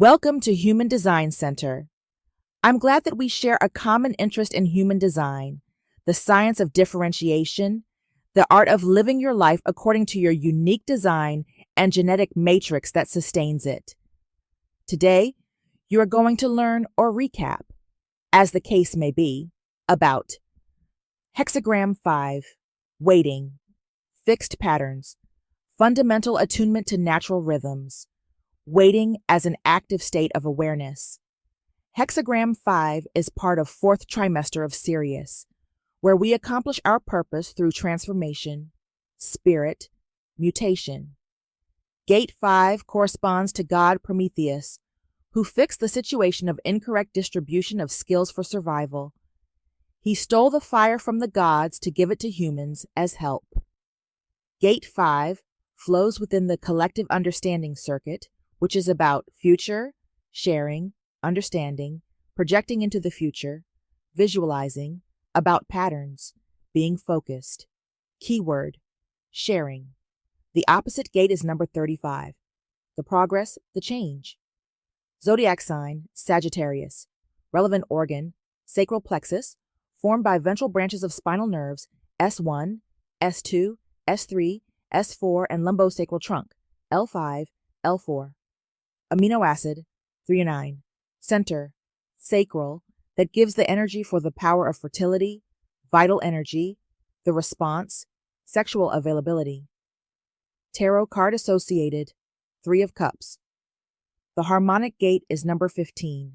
Welcome to Human Design Center. I'm glad that we share a common interest in human design, the science of differentiation, the art of living your life according to your unique design and genetic matrix that sustains it. Today, you are going to learn or recap, as the case may be, about Hexagram 5, waiting, fixed patterns, fundamental attunement to natural rhythms, waiting as an active state of awareness. Hexagram 5 is part of 4th trimester of SIRIUS, where we accomplish our purpose through transformation, spirit, mutation. Gate 5 corresponds to God Prometheus, who fixed the situation of incorrect distribution of skills for survival. He stole the fire from the gods to give it to humans as help. Gate 5 flows within the collective understanding circuit, which is about future, sharing, understanding, projecting into the future, visualizing, about patterns, being focused. Keyword, sharing. The opposite gate is number 35. The progress, the change. Zodiac sign, Sagittarius. Relevant organ, SACRAL plexus, formed by ventral branches of spinal nerves, S1, S2, S3, S4, and lumbosacral trunk, L5, L4. Amino acid, threonine. Center, sacral, that gives the energy for the power of fertility, vital energy, the response, sexual availability. Tarot card associated, 3 of cups. The harmonic gate is number 15.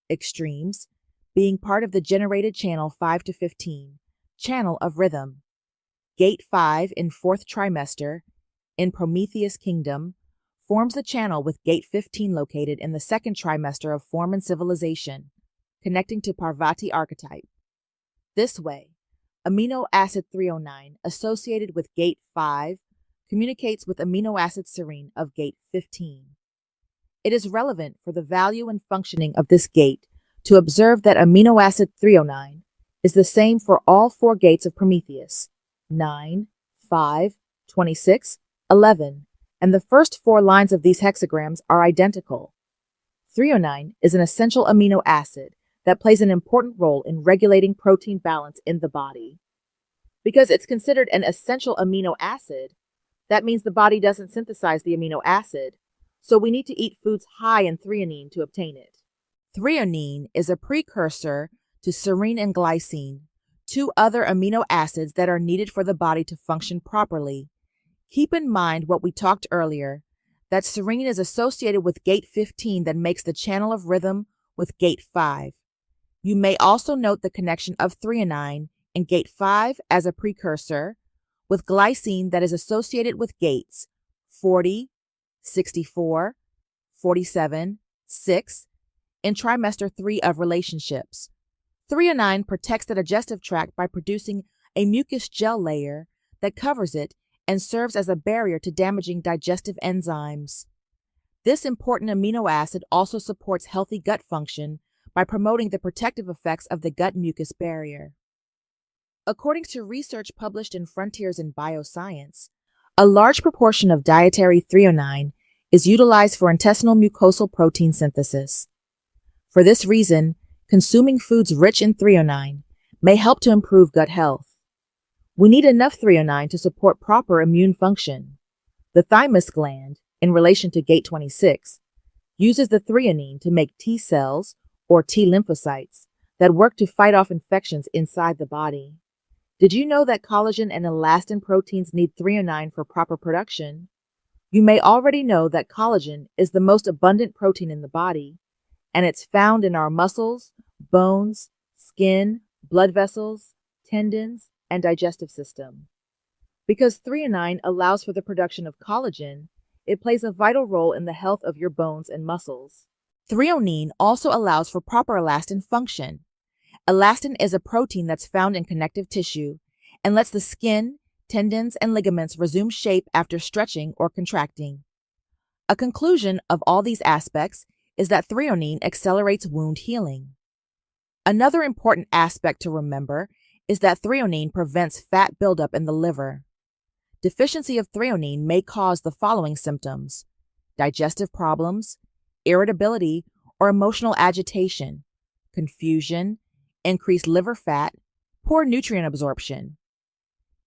Extremes, being part of the generated channel 5 to 15, channel of rhythm. Gate 5 in 4th trimester, in Prometheus kingdom, forms the channel with gate 15 located in the 2nd trimester of form and civilization, connecting to Parvati archetype. This way, amino acid 309 associated with gate 5 communicates with amino acid serine of gate 15. It is relevant for the value and functioning of this gate to observe that amino acid 309 is the same for all 4 gates of Prometheus, 9, 5, 26, 11, and the first 4 lines of these hexagrams are identical. Threonine is an essential amino acid that plays an important role in regulating protein balance in the body. Because it's considered an essential amino acid, that means the body doesn't synthesize the amino acid, so we need to eat foods high in threonine to obtain it. Threonine is a precursor to serine and glycine, 2 other amino acids that are needed for the body to function properly. Keep in mind what we talked earlier, that serine is associated with gate 15 that makes the channel of rhythm with gate 5. You may also note the connection of threonine in gate 5 as a precursor, with glycine that is associated with gates 40, 64, 47, 6, in trimester 3 of relationships. Threonine protects the digestive tract by producing a mucus gel layer that covers it and serves as a barrier to damaging digestive enzymes. This important amino acid also supports healthy gut function by promoting the protective effects of the gut mucus barrier. According to research published in Frontiers in Bioscience, a large proportion of dietary threonine is utilized for intestinal mucosal protein synthesis. For this reason, consuming foods rich in threonine may help to improve gut health. We need enough threonine to support proper immune function. The thymus gland, in relation to gate 26, uses the threonine to make T cells, or T lymphocytes, that work to fight off infections inside the body. Did you know that collagen and elastin proteins need threonine for proper production? You may already know that collagen is the most abundant protein in the body, and it's found in our muscles, bones, skin, blood vessels, tendons, and digestive system. Because threonine allows for the production of collagen, it plays a vital role in the health of your bones and muscles. Threonine also allows for proper elastin function. Elastin is a protein that's found in connective tissue and lets the skin, tendons, and ligaments resume shape after stretching or contracting. A conclusion of all these aspects is that threonine accelerates wound healing. Another important aspect to remember is that threonine prevents fat buildup in the liver. Deficiency of threonine may cause the following symptoms: digestive problems, irritability, or emotional agitation, confusion, increased liver fat, poor nutrient absorption.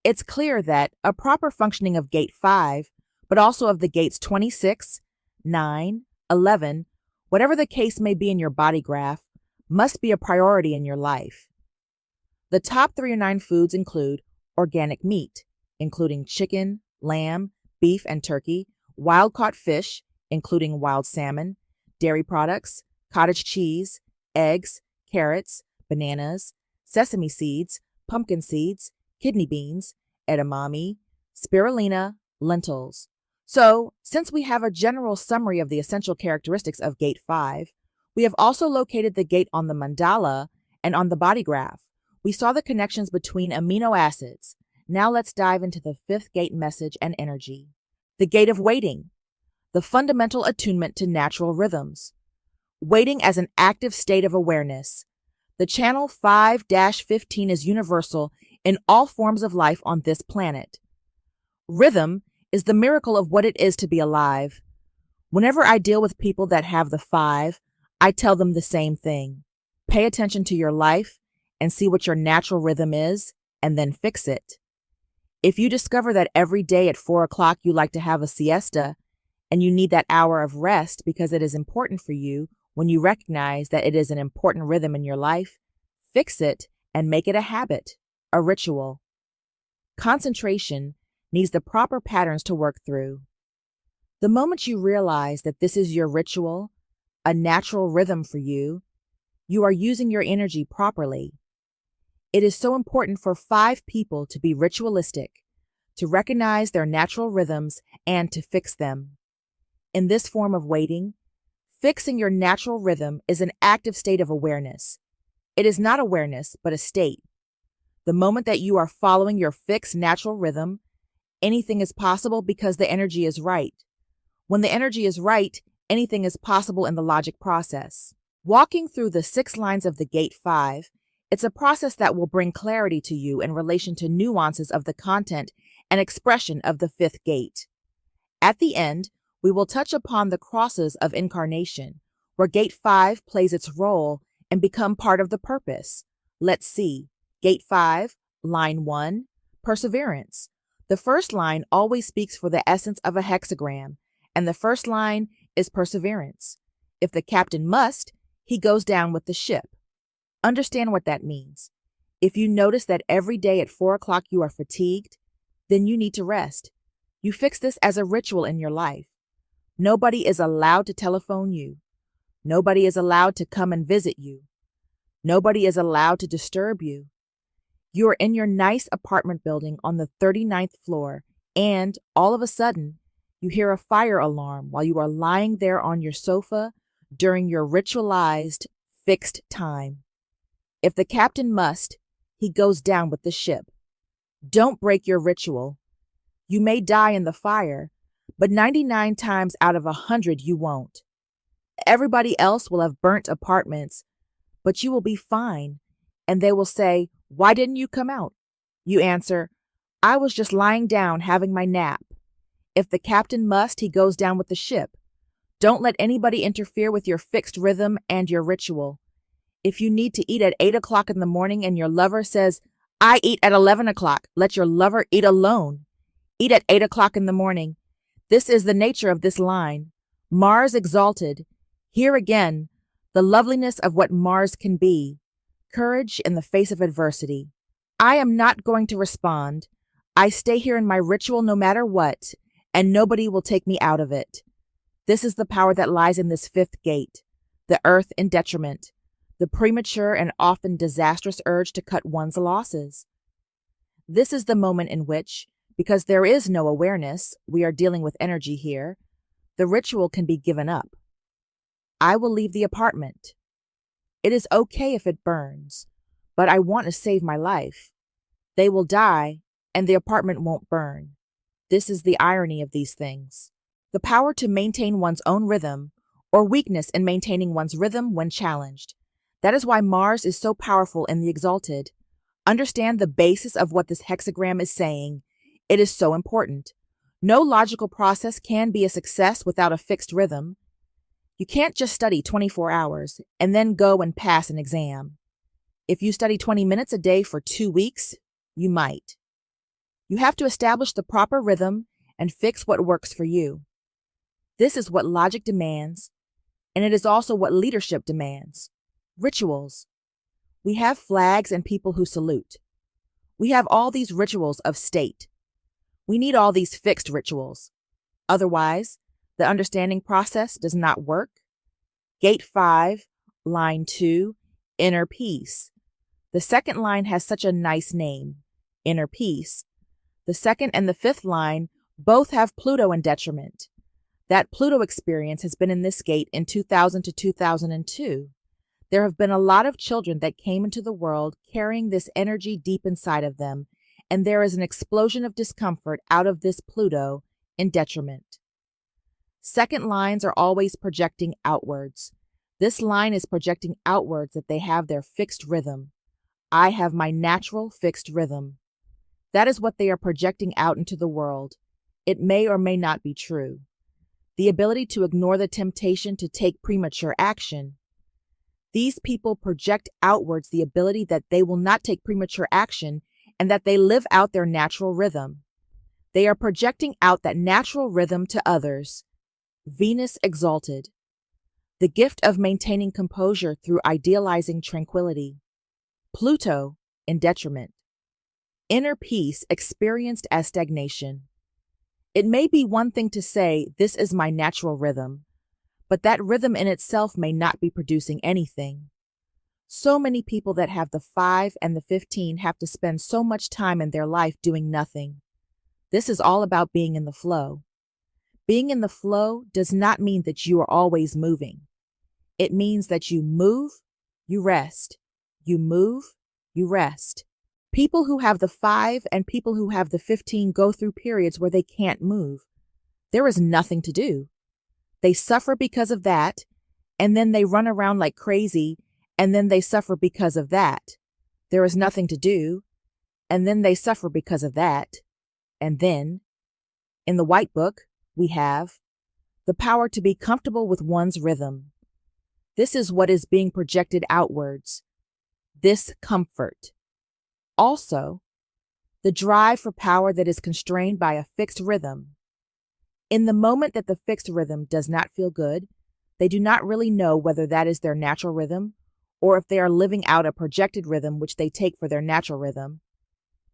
It's clear that a proper functioning of gate 5, but also of the gates 26, 9, 11, whatever the case may be in your body graph, must be a priority in your life. The top 3 or 9 foods include organic meat, including chicken, lamb, beef, and turkey, wild-caught fish, including wild salmon, dairy products, cottage cheese, eggs, carrots, bananas, sesame seeds, pumpkin seeds, kidney beans, edamame, spirulina, lentils. So, since we have a general summary of the essential characteristics of gate 5, we have also located the gate on the mandala and on the body graph. We saw the connections between amino acids. Now let's dive into the 5th gate message and energy. The gate of waiting, the fundamental attunement to natural rhythms. Waiting as an active state of awareness. The channel 5-15 is universal in all forms of life on this planet. Rhythm is the miracle of what it is to be alive. Whenever I deal with people that have the 5, I tell them the same thing. Pay attention to your life and see what your natural rhythm is, and then fix it. If you discover that every day at 4 o'clock you like to have a siesta, and you need that hour of rest because it is important for you, when you recognize that it is an important rhythm in your life, fix it and make it a habit, a ritual. Concentration needs the proper patterns to work through. The moment you realize that this is your ritual, a natural rhythm for you, you are using your energy properly. It is so important for 5 people to be ritualistic, to recognize their natural rhythms and to fix them. In this form of waiting, fixing your natural rhythm is an active state of awareness. It is not awareness, but a state. The moment that you are following your fixed natural rhythm, anything is possible because the energy is right. When the energy is right, anything is possible in the logic process. Walking through the 6 lines of the gate 5, it's a process that will bring clarity to you in relation to nuances of the content and expression of the 5th gate. At the end, we will touch upon the crosses of incarnation, where gate 5 plays its role and become part of the purpose. Let's see. Gate 5, line 1, perseverance. The first line always speaks for the essence of a hexagram, and the first line is perseverance. If the captain must, he goes down with the ship. Understand what that means. If you notice that every day at 4 o'clock you are fatigued, then you need to rest. You fix this as a ritual in your life. Nobody is allowed to telephone you. Nobody is allowed to come and visit you. Nobody is allowed to disturb you. You are in your nice apartment building on the 39th floor, and all of a sudden, you hear a fire alarm while you are lying there on your sofa during your ritualized, fixed time. If the captain must, he goes down with the ship. Don't break your ritual. You may die in the fire, but 99 times out of 100 you won't. Everybody else will have burnt apartments, but you will be fine, and they will say, "Why didn't you come out?" You answer, "I was just lying down having my nap." If the captain must, he goes down with the ship. Don't let anybody interfere with your fixed rhythm and your ritual. If you need to eat at 8 o'clock in the morning and your lover says, "I eat at 11 o'clock, let your lover eat alone. Eat at 8 o'clock in the morning. This is the nature of this line. Mars exalted. Here again, the loveliness of what Mars can be. Courage in the face of adversity. I am not going to respond. I stay here in my ritual no matter what, and nobody will take me out of it. This is the power that lies in this 5th gate, the earth in detriment, the premature and often disastrous urge to cut one's losses. This is the moment in which, because there is no awareness, we are dealing with energy here, the ritual can be given up. I will leave the apartment. It is okay if it burns, but I want to save my life. They will die, and the apartment won't burn. This is the irony of these things. The power to maintain one's own rhythm, or weakness in maintaining one's rhythm when challenged. That is why Mars is so powerful in the exalted. Understand the basis of what this hexagram is saying. It is so important. No logical process can be a success without a fixed rhythm. You can't just study 24 hours and then go and pass an exam. If you study 20 minutes a day for 2 weeks, you might. You have to establish the proper rhythm and fix what works for you. This is what logic demands, and it is also what leadership demands. Rituals. We have flags and people who salute. We have all these rituals of state. We need all these fixed rituals. Otherwise, the understanding process does not work. Gate 5, line 2, inner peace. The second line has such a nice name, inner peace. The second and the fifth line both have Pluto in detriment. That Pluto experience has been in this gate in 2000 to 2002. There have been a lot of children that came into the world carrying this energy deep inside of them, and there is an explosion of discomfort out of this Pluto in detriment. Second lines are always projecting outwards. This line is projecting outwards that they have their fixed rhythm. I have my natural fixed rhythm. That is what they are projecting out into the world. It may or may not be true. The ability to ignore the temptation to take premature action. These people project outwards the ability that they will not take premature action and that they live out their natural rhythm. They are projecting out that natural rhythm to others. Venus exalted. The gift of maintaining composure through idealizing tranquility. Pluto in detriment. Inner peace experienced as stagnation. It may be one thing to say, this is my natural rhythm, but that rhythm in itself may not be producing anything. So many people that have the 5 and the 15 have to spend so much time in their life doing nothing. This is all about being in the flow. Being in the flow does not mean that you are always moving. It means that you move, you rest. You move, you rest. People who have the 5 and people who have the 15 go through periods where they can't move. There is nothing to do. They suffer because of that, and then they run around like crazy, and then they suffer because of that. There is nothing to do, and then they suffer because of that. And then, in the White Book, we have the power to be comfortable with one's rhythm. This is what is being projected outwards. This comfort. Also, the drive for power that is constrained by a fixed rhythm. In the moment that the fixed rhythm does not feel good, they do not really know whether that is their natural rhythm or if they are living out a projected rhythm which they take for their natural rhythm.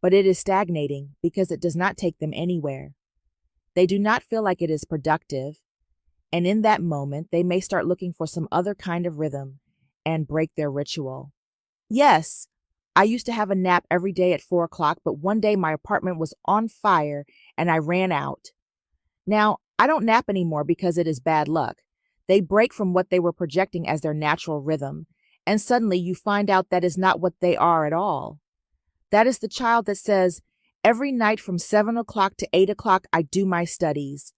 But it is stagnating because it does not take them anywhere. They do not feel like it is productive, and in that moment they may start looking for some other kind of rhythm and break their ritual. Yes, I used to have a nap every day at 4 o'clock, but one day my apartment was on fire and I ran out. Now, I don't nap anymore because it is bad luck. They break from what they were projecting as their natural rhythm, and suddenly you find out that is not what they are at all. That is the child that says, every night from 7 o'clock to 8 o'clock I do my studies.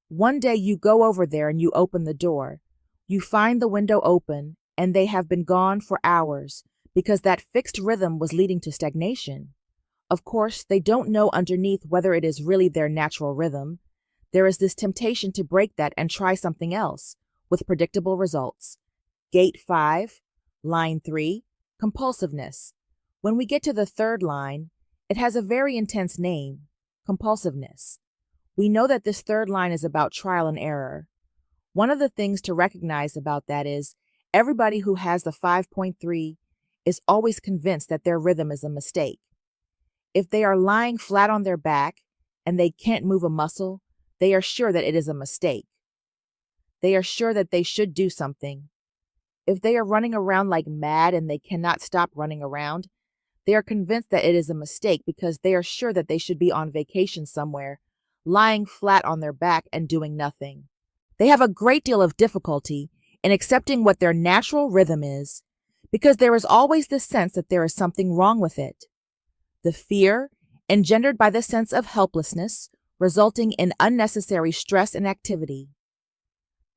One day you go over there and you open the door. You find the window open, and they have been gone for hours, because that fixed rhythm was leading to stagnation. Of course, they don't know underneath whether it is really their natural rhythm. There is this temptation to break that and try something else, with predictable results. Gate 5, line 3, compulsiveness. When we get to the third line, it has a very intense name, compulsiveness. We know that this third line is about trial and error. One of the things to recognize about that is everybody who has the 5.3 is always convinced that their rhythm is a mistake. If they are lying flat on their back and they can't move a muscle, they are sure that it is a mistake. They are sure that they should do something. If they are running around like mad and they cannot stop running around, they are convinced that it is a mistake because they are sure that they should be on vacation somewhere, lying flat on their back and doing nothing. They have a great deal of difficulty in accepting what their natural rhythm is, because there is always this sense that there is something wrong with it. The fear, engendered by the sense of helplessness, resulting in unnecessary stress and activity.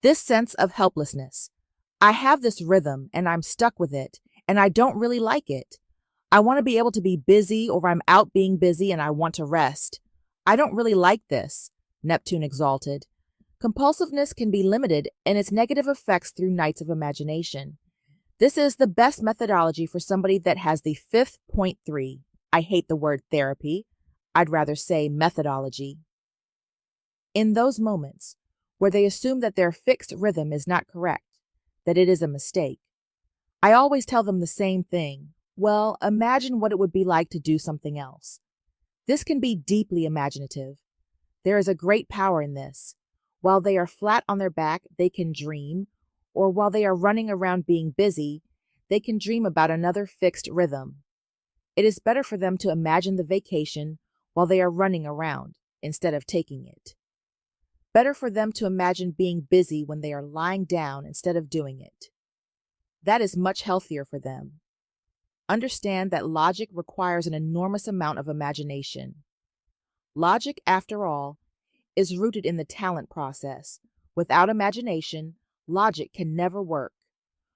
This sense of helplessness. I have this rhythm and I'm stuck with it, and I don't really like it. I want to be able to be busy, or I'm out being busy and I want to rest. I don't really like this. Neptune exalted. Compulsiveness can be limited in its negative effects through nights of imagination. This is the best methodology for somebody that has the fifth point 3. I hate the word therapy. I'd rather say methodology. In those moments where they assume that their fixed rhythm is not correct, that it is a mistake, I always tell them the same thing. Well, imagine what it would be like to do something else. This can be deeply imaginative. There is a great power in this. While they are flat on their back, they can dream, or while they are running around being busy, they can dream about another fixed rhythm. It is better for them to imagine the vacation while they are running around instead of taking it. Better for them to imagine being busy when they are lying down instead of doing it. That is much healthier for them. Understand that logic requires an enormous amount of imagination. Logic, after all, is rooted in the talent process. Without imagination, logic can never work.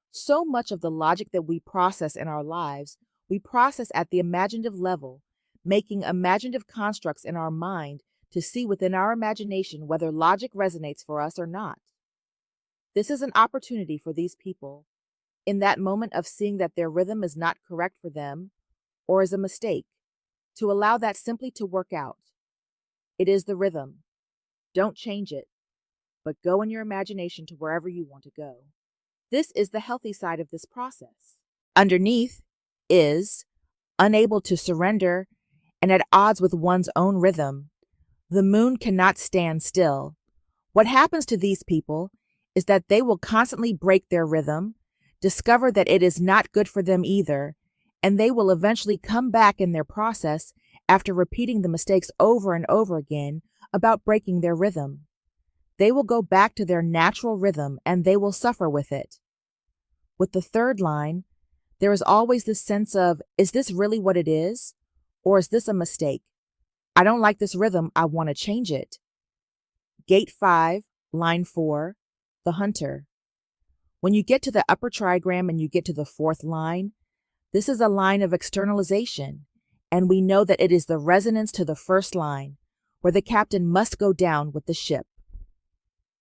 So much of the logic that we process in our lives, we process at the imaginative level, making imaginative constructs in our mind to see within our imagination whether logic resonates for us or not. This is an opportunity for these people, in that moment of seeing that their rhythm is not correct for them or is a mistake, to allow that simply to work out. It is the rhythm. Don't change it, but go in your imagination to wherever you want to go. This is the healthy side of this process. Underneath is unable to surrender and at odds with one's own rhythm. The moon cannot stand still. What happens to these people is that they will constantly break their rhythm, discover that it is not good for them either, and they will eventually come back in their process after repeating the mistakes over and over again about breaking their rhythm. They will go back to their natural rhythm and they will suffer with it. With the third line, there is always this sense of, is this really what it is? Or is this a mistake? I don't like this rhythm, I want to change it. Gate 5, line 4, the hunter. When you get to the upper trigram and you get to the fourth line, this is a line of externalization, and we know that it is the resonance to the first line, where the captain must go down with the ship.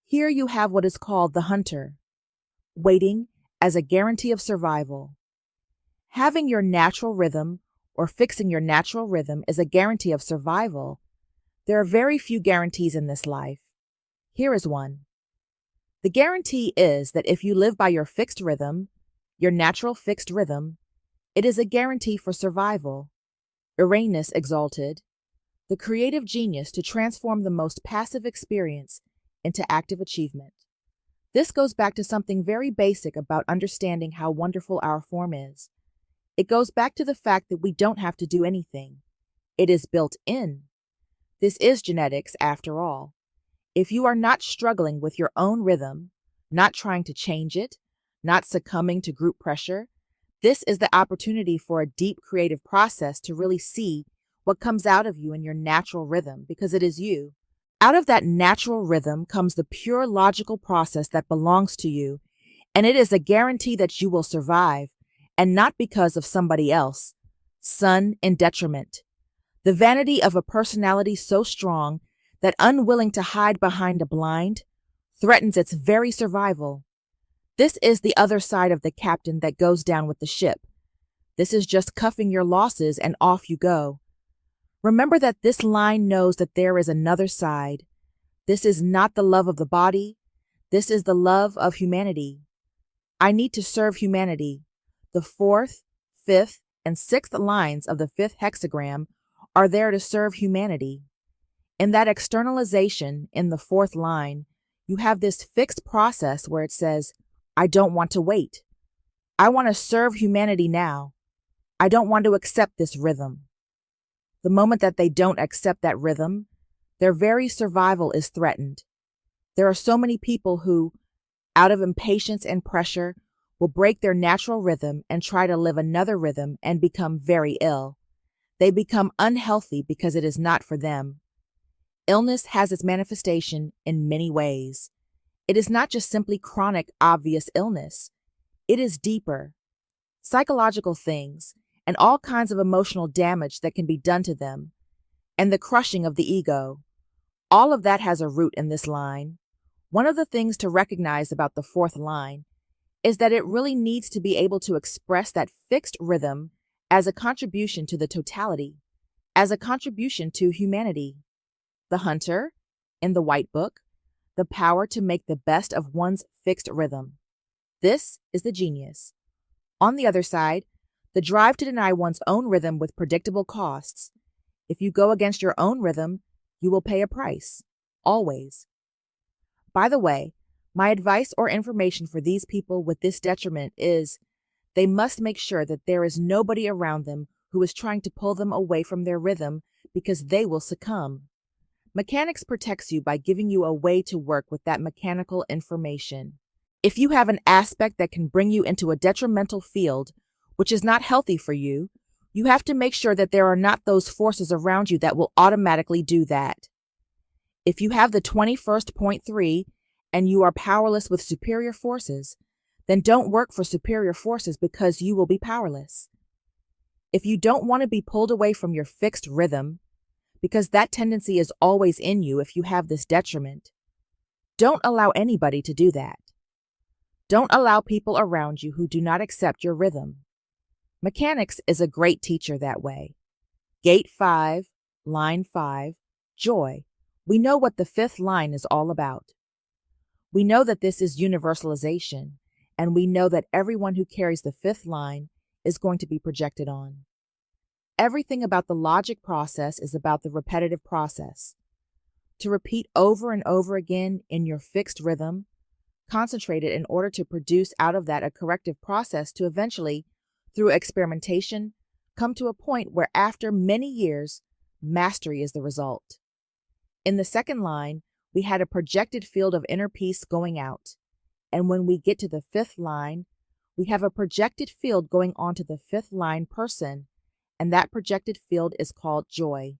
Here you have what is called the hunter, waiting as a guarantee of survival. Having your natural rhythm or fixing your natural rhythm is a guarantee of survival. There are very few guarantees in this life. Here is one. The guarantee is that if you live by your fixed rhythm, your natural fixed rhythm, it is a guarantee for survival. Uranus exalted, the creative genius to transform the most passive experience into active achievement. This goes back to something very basic about understanding how wonderful our form is. It goes back to the fact that we don't have to do anything. It is built in. This is genetics, after all. If you are not struggling with your own rhythm, not trying to change it, not succumbing to group pressure, this is the opportunity for a deep creative process to really see what comes out of you in your natural rhythm, because it is you. Out of that natural rhythm comes the pure logical process that belongs to you, and it is a guarantee that you will survive, and not because of somebody else. Sun in detriment. The vanity of a personality so strong that unwilling to hide behind a blind threatens its very survival. This is the other side of the captain that goes down with the ship. This is just cuffing your losses and off you go. Remember that this line knows that there is another side. This is not the love of the body. This is the love of humanity. I need to serve humanity. The 4th, 5th, and 6th lines of the 5th hexagram are there to serve humanity. In that externalization in the 4th line, you have this fixed process where it says, I don't want to wait. I want to serve humanity now. I don't want to accept this rhythm. The moment that they don't accept that rhythm, their very survival is threatened. There are so many people who, out of impatience and pressure, will break their natural rhythm and try to live another rhythm and become very ill. They become unhealthy because it is not for them. Illness has its manifestation in many ways. It is not just simply chronic, obvious illness. It is deeper. Psychological things and all kinds of emotional damage that can be done to them, and the crushing of the ego. All of that has a root in this line. One of the things to recognize about the fourth line is that it really needs to be able to express that fixed rhythm as a contribution to the totality, as a contribution to humanity. The hunter, in the White Book, the power to make the best of one's fixed rhythm. This is the genius. On the other side, the drive to deny one's own rhythm with predictable costs. If you go against your own rhythm, you will pay a price, always. By the way, my advice or information for these people with this detriment is they must make sure that there is nobody around them who is trying to pull them away from their rhythm because they will succumb. Mechanics protects you by giving you a way to work with that mechanical information. If you have an aspect that can bring you into a detrimental field, which is not healthy for you, you have to make sure that there are not those forces around you that will automatically do that. If you have the 21st.3 and you are powerless with superior forces, then don't work for superior forces because you will be powerless. If you don't want to be pulled away from your fixed rhythm, because that tendency is always in you if you have this detriment, don't allow anybody to do that. Don't allow people around you who do not accept your rhythm. Mechanics is a great teacher that way. Gate 5, line 5, joy. We know what the fifth line is all about. We know that this is universalization, and we know that everyone who carries the fifth line is going to be projected on. Everything about the logic process is about the repetitive process. To repeat over and over again in your fixed rhythm, concentrated in order to produce out of that a corrective process to eventually, through experimentation, come to a point where after many years, mastery is the result. In the second line, we had a projected field of inner peace going out, and when we get to the fifth line, we have a projected field going on to the fifth line person, and that projected field is called joy.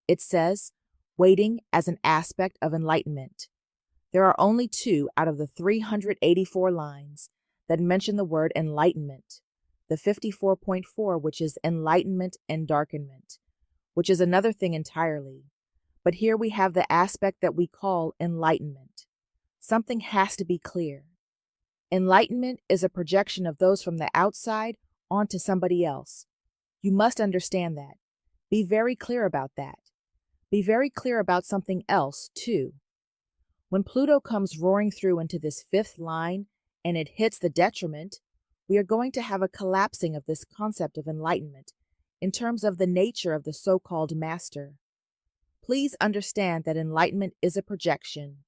It says, waiting as an aspect of enlightenment. There are only 2 out of the 384 lines that mention the word enlightenment. The 54.4, which is enlightenment and darkenment, which is another thing entirely. But here we have the aspect that we call enlightenment. Something has to be clear. Enlightenment is a projection of those from the outside onto somebody else. You must understand that. Be very clear about that. Be very clear about something else, too. When Pluto comes roaring through into this fifth line and it hits the detriment, we are going to have a collapsing of this concept of enlightenment in terms of the nature of the so-called master. Please understand that enlightenment is a projection.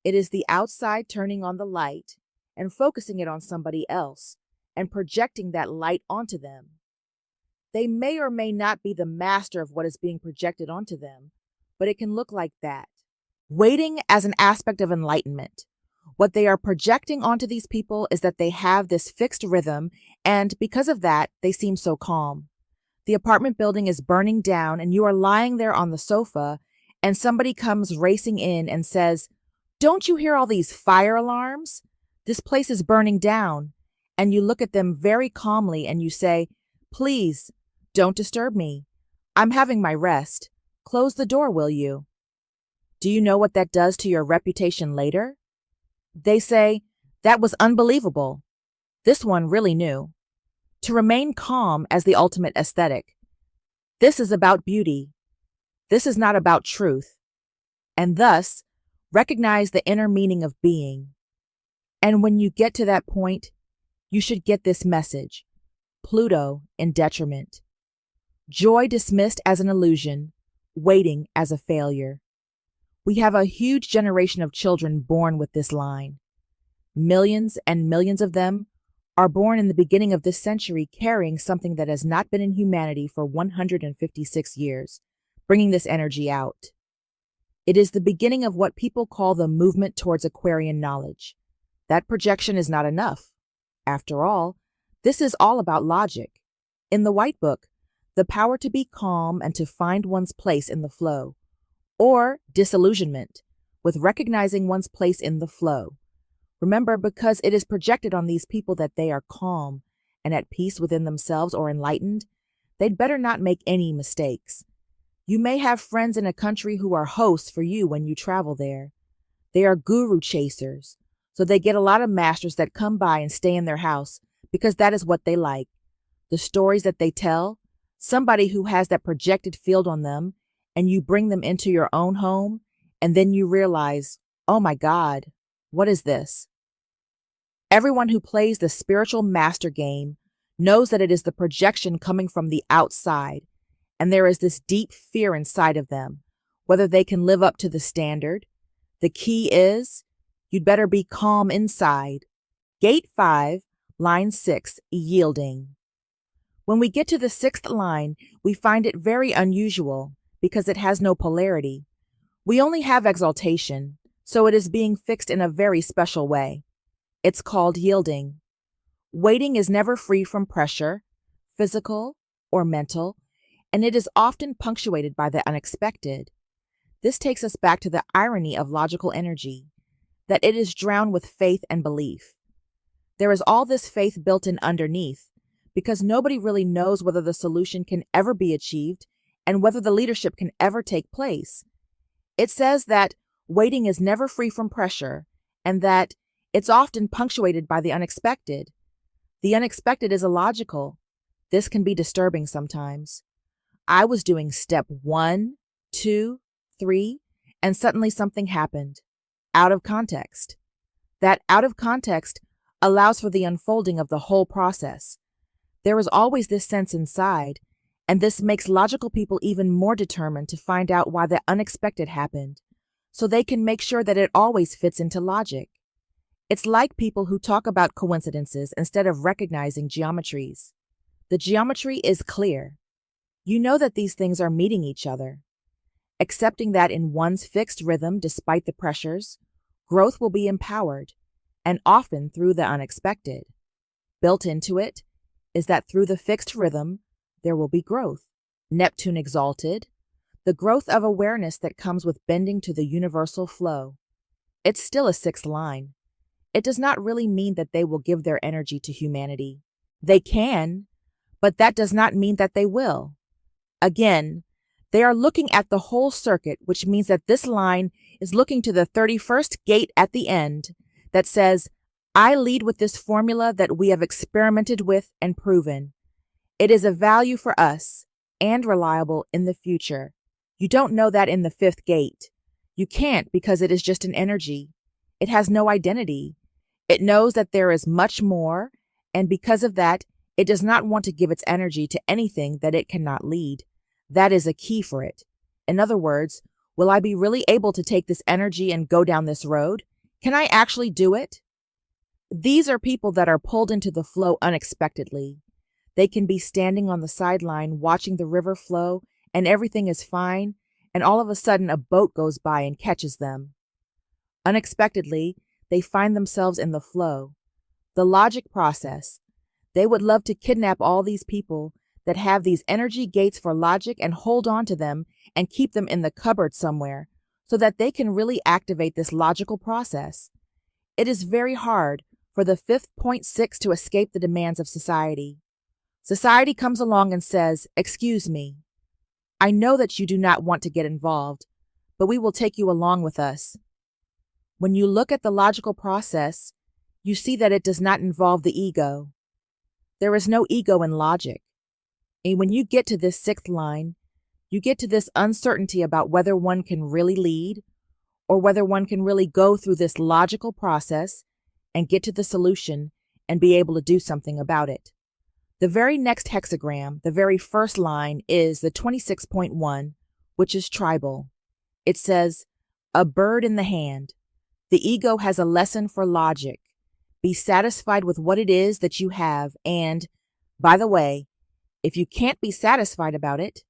It is the outside turning on the light and focusing it on somebody else and projecting that light onto them. They may or may not be the master of what is being projected onto them, but it can look like that. Waiting as an aspect of enlightenment. What they are projecting onto these people is that they have this fixed rhythm, and because of that, they seem so calm. The apartment building is burning down, and you are lying there on the sofa, and somebody comes racing in and says, "Don't you hear all these fire alarms? This place is burning down." And you look at them very calmly and you say, "Please, don't disturb me. I'm having my rest. Close the door, will you?" Do you know what that does to your reputation later? They say, "That was unbelievable. This one really knew." To remain calm as the ultimate aesthetic. This is about beauty. This is not about truth. And thus, recognize the inner meaning of being. And when you get to that point, you should get this message. Pluto in detriment. Joy dismissed as an illusion, waiting as a failure. We have a huge generation of children born with this line. Millions and millions of them are born in the beginning of this century carrying something that has not been in humanity for 156 years, bringing this energy out. It is the beginning of what people call the movement towards Aquarian knowledge. That projection is not enough. After all, this is all about logic. In the White Book, the power to be calm and to find one's place in the flow, or disillusionment, with recognizing one's place in the flow. Remember, because it is projected on these people that they are calm and at peace within themselves or enlightened, they'd better not make any mistakes. You may have friends in a country who are hosts for you when you travel there. They are guru chasers, so they get a lot of masters that come by and stay in their house because that is what they like. The stories that they tell, somebody who has that projected field on them, and you bring them into your own home, and then you realize, oh my God, what is this? Everyone who plays the spiritual master game knows that it is the projection coming from the outside, and there is this deep fear inside of them, whether they can live up to the standard. The key is, you'd better be calm inside. Gate 5, line 6, yielding. When we get to the 6th line, we find it very unusual because it has no polarity. We only have exaltation, so it is being fixed in a very special way. It's called yielding. Waiting is never free from pressure, physical or mental, and it is often punctuated by the unexpected. This takes us back to the irony of logical energy, that it is drowned with faith and belief. There is all this faith built in underneath, because nobody really knows whether the solution can ever be achieved and whether the leadership can ever take place. It says that waiting is never free from pressure, and that it's often punctuated by the unexpected. The unexpected is illogical. This can be disturbing sometimes. I was doing step 1, 2, 3, and suddenly something happened. Out of context. That out of context allows for the unfolding of the whole process. There is always this sense inside, and this makes logical people even more determined to find out why the unexpected happened, so they can make sure that it always fits into logic. It's like people who talk about coincidences instead of recognizing geometries. The geometry is clear. You know that these things are meeting each other. Accepting that in one's fixed rhythm despite the pressures, growth will be empowered, and often through the unexpected. Built into it is that through the fixed rhythm, there will be growth. Neptune exalted, the growth of awareness that comes with bending to the universal flow. It's still a 6th line. It does not really mean that they will give their energy to humanity. They can, but that does not mean that they will. Again, they are looking at the whole circuit, which means that this line is looking to the 31st gate at the end that says, I lead with this formula that we have experimented with and proven. It is of value for us and reliable in the future. You don't know that in the 5th gate. You can't because it is just an energy. It has no identity. It knows that there is much more, and because of that, it does not want to give its energy to anything that it cannot lead. That is a key for it. In other words, will I be really able to take this energy and go down this road? Can I actually do it? These are people that are pulled into the flow unexpectedly. They can be standing on the sideline watching the river flow and everything is fine, and all of a sudden a boat goes by and catches them. Unexpectedly, they find themselves in the flow. The logic process. They would love to kidnap all these people that have these energy gates for logic and hold on to them and keep them in the cupboard somewhere so that they can really activate this logical process. It is very hard for the 5th.6 to escape the demands of society. Society comes along and says, excuse me, I know that you do not want to get involved, but we will take you along with us. When you look at the logical process, you see that it does not involve the ego. There is no ego in logic. And when you get to this 6th line, you get to this uncertainty about whether one can really lead or whether one can really go through this logical process and get to the solution and be able to do something about it. The very next hexagram, the very first line, is the 26.1, which is tribal. It says, a bird in the hand. The ego has a lesson for logic. Be satisfied with what it is that you have, and, by the way, if you can't be satisfied about it,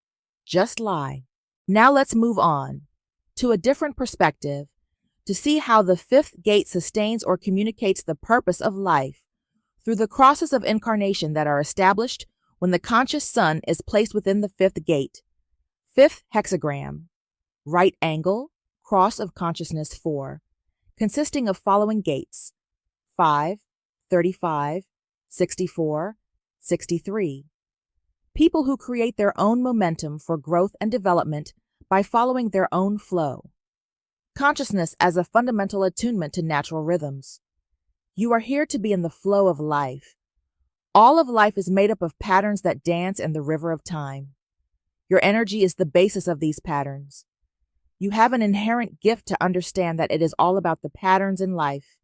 just lie. Now let's move on to a different perspective to see how the 5th gate sustains or communicates the purpose of life through the crosses of incarnation that are established when the conscious sun is placed within the 5th gate. 5th hexagram, right angle, cross of consciousness 4, consisting of following gates: 5, 35, 64, 63. People who create their own momentum for growth and development by following their own flow. consciousness as a fundamental attunement to natural rhythms. You are here to be in the flow of life. All of life is made up of patterns that dance in the river of time. Your energy is the basis of these patterns. You have an inherent gift to understand that it is all about the patterns in life,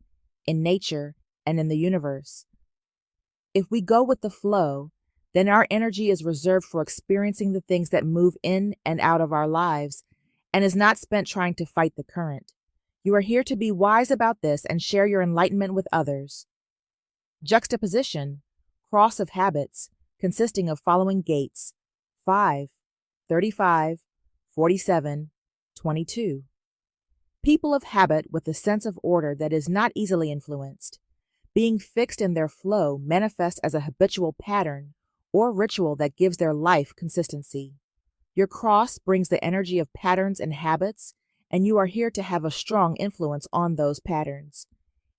in nature, and in the universe. If we go with the flow, then our energy is reserved for experiencing the things that move in and out of our lives and is not spent trying to fight the current. You are here to be wise about this and share your enlightenment with others. Juxtaposition, cross of habits, consisting of following gates: 5, 35, 47, 22. People of habit with a sense of order that is not easily influenced. Being fixed in their flow manifest as a habitual pattern or ritual that gives their life consistency. Your cross brings the energy of patterns and habits, and you are here to have a strong influence on those patterns.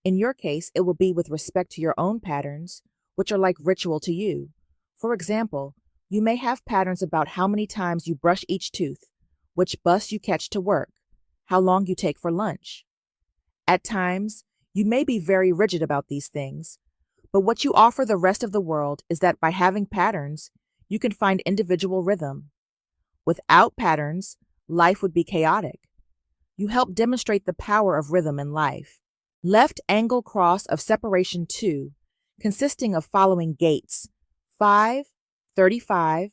In your case, it will be with respect to your own patterns, which are like ritual to you. For example, you may have patterns about how many times you brush each tooth, which bus you catch to work, how long you take for lunch. At times, you may be very rigid about these things, but what you offer the rest of the world is that by having patterns, you can find individual rhythm. Without patterns, life would be chaotic. You help demonstrate the power of rhythm in life. Left angle cross of separation 2, consisting of following gates: 5, 35,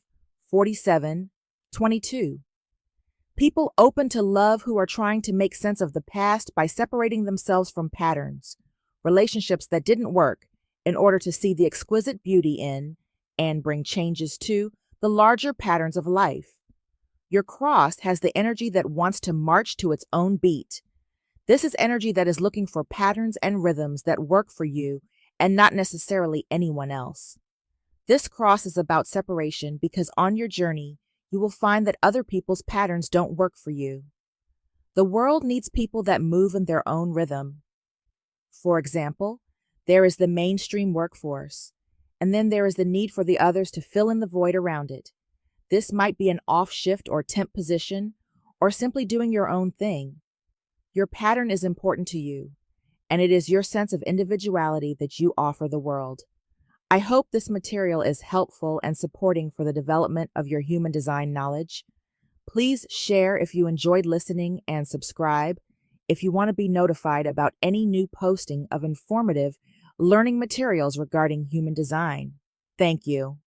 47, 22. People open to love who are trying to make sense of the past by separating themselves from patterns, relationships that didn't work, in order to see the exquisite beauty in, and bring changes to, the larger patterns of life. Your cross has the energy that wants to march to its own beat. This is energy that is looking for patterns and rhythms that work for you and not necessarily anyone else. This cross is about separation because on your journey, you will find that other people's patterns don't work for you. The world needs people that move in their own rhythm. For example, there is the mainstream workforce, and then there is the need for the others to fill in the void around it. This might be an off-shift or temp position, or simply doing your own thing. Your pattern is important to you, and it is your sense of individuality that you offer the world. I hope this material is helpful and supporting for the development of your human design knowledge. Please share if you enjoyed listening and subscribe if you want to be notified about any new posting of informative learning materials regarding human design. Thank you.